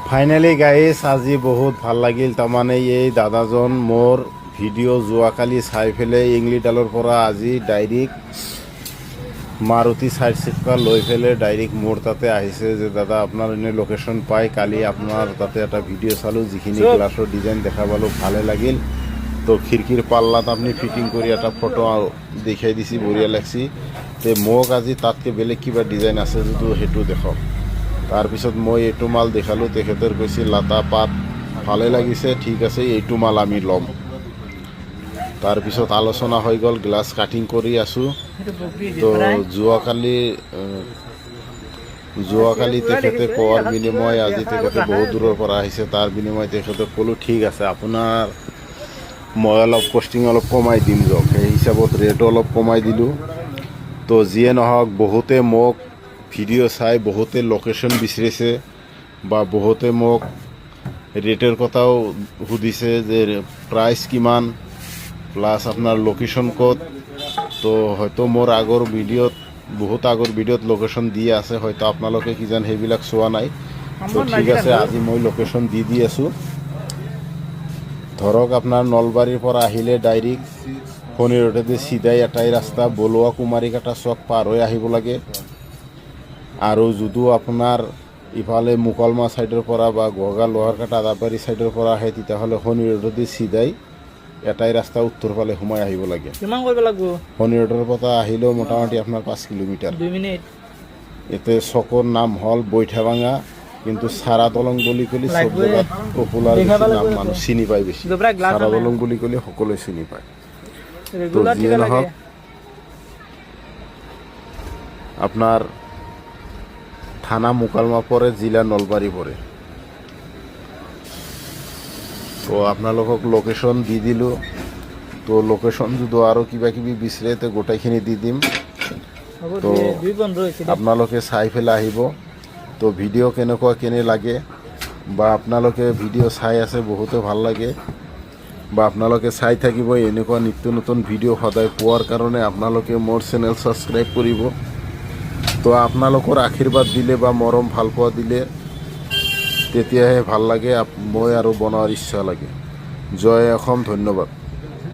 Finally guys আজি বহুত ভাল লাগিল। তাৰমানে এই দাদাজন মোৰ ভিডিঅ' যোৱাকালি চাই পেলাই ইংলিডালৰ পৰা আজি ডাইৰেক্ট মাৰুতি 4 চকা লৈ পেলাই ডাইৰেক্ট মোৰ তাতে আহিছে যে দাদা আপোনাৰ এনে লোকেশ্যন পাই কালি আপোনাৰ তাতে এটা ভিডিঅ' চালোঁ, যিখিনি গ্লাছৰ ডিজাইন দেখা পালোঁ ভালে লাগিল। তো খিৰিকীৰ পাল্লাত আপুনি ফিটিং কৰি এটা ফটো দেখাই দিছে, বঢ়িয়া লাগছি। তে মোক আজি তাতকৈ বেলেগ কিবা ডিজাইন আছে যদিও সেইটো দেখাওক। তাৰপিছত মই এইটো মাল দেখালোঁ, তেখেতৰ কৈছে লাটা পাত ভালে লাগিছে, ঠিক আছে এইটো মাল আমি ল'ম। তাৰপিছত আলোচনা হৈ গ'ল, গ্লাছ কাটিং কৰি আছোঁ। তো যোৱাকালি তেখেতে কোৱাৰ বিনিময় আজি তেখেতে বহুত দূৰৰ পৰা আহিছে, তাৰ বিনিময় তেখেতক ক'লোঁ ঠিক আছে আপোনাৰ মই অলপ কষ্টিং অলপ কমাই দিম যাওক। সেই হিচাপত ৰেটো অলপ কমাই দিলোঁ। তো যিয়ে নহওক বহুতে মোক ভিডিঅ' চাই বহুতে লোকেশ্যন বিচাৰিছে বা বহুতে মোক ৰেটৰ কথাও সুধিছে যে প্ৰাইচ কিমান প্লাছ আপোনাৰ লোকেশ্যন ক'ত। তো হয়তো মোৰ আগৰ ভিডিঅ'ত বহুত আগৰ ভিডিঅ'ত লোকেশ্যন দি আছে, হয়তো আপোনালোকে কিজান সেইবিলাক চোৱা নাই। তো ঠিক আছে আজি মই লোকেশ্যন দি আছোঁ। ধৰক আপোনাৰ নলবাৰীৰ পৰা আহিলে ডাইৰেক্ট ফণি ৰোডেদি চিধাই এটাই ৰাস্তা, বলুৱা কুমাৰীকাটা চক পাৰ হৈ আহিব লাগে। আৰু যদিও আপোনাৰ ইফালে মুকলমা ছাইডৰ পৰা বা গগা লোহাৰকাটা আদাবাৰী ছাইডৰ পৰা আহে তেতিয়াহ'লে ফণি ৰোডেদি চিধাই এটাই ৰাস্তা উত্তৰ ফালে সোমাই আহিব লাগে। কিমান কৰিব লাগিব? ফণি ৰোডৰ পৰা আহিলেও মোটামুটি আপোনাৰ 5 কিলোমিটাৰ। 2 মিনিট। এতে চকৰ নাম হ'ল বৈঠাভাঙা, কিন্তু চাৰা দলং বুলি ক'লে চব জেগাত পপুলাৰ নাম মানুহ চিনি পায় বেছি। চাৰা দলং বুলি ক'লে সকলোৱে চিনি পায়। তো যিয়ে নহওক আপনাৰ থানা মুকালমা পৰে, জিলা নলবাৰী পৰে। তো আপোনালোকক লোকেশ্যন দি দিলোঁ। তো লোকেশ্যন যদি আৰু কিবা কিবি বিচাৰে তো গোটেইখিনি দি দিম। তো আপোনালোকে চাই পেলাই আহিব। তো ভিডিঅ' কেনে লাগে বা আপোনালোকে ভিডিঅ' চাই আছে বহুতে ভাল লাগে বা আপোনালোকে চাই থাকিব এনেকুৱা নিত্য নতুন ভিডিঅ' সদায় পোৱাৰ কাৰণে আপোনালোকে মোৰ চেনেল ছাবস্ক্ৰাইব কৰিব। তো আপোনালোকৰ আশীৰ্বাদ দিলে বা মৰম ভাল পোৱা দিলে তেতিয়াহে ভাল লাগে, মই আৰু বনোৱাৰ ইচ্ছা লাগে। জয় অসম, ধন্যবাদ।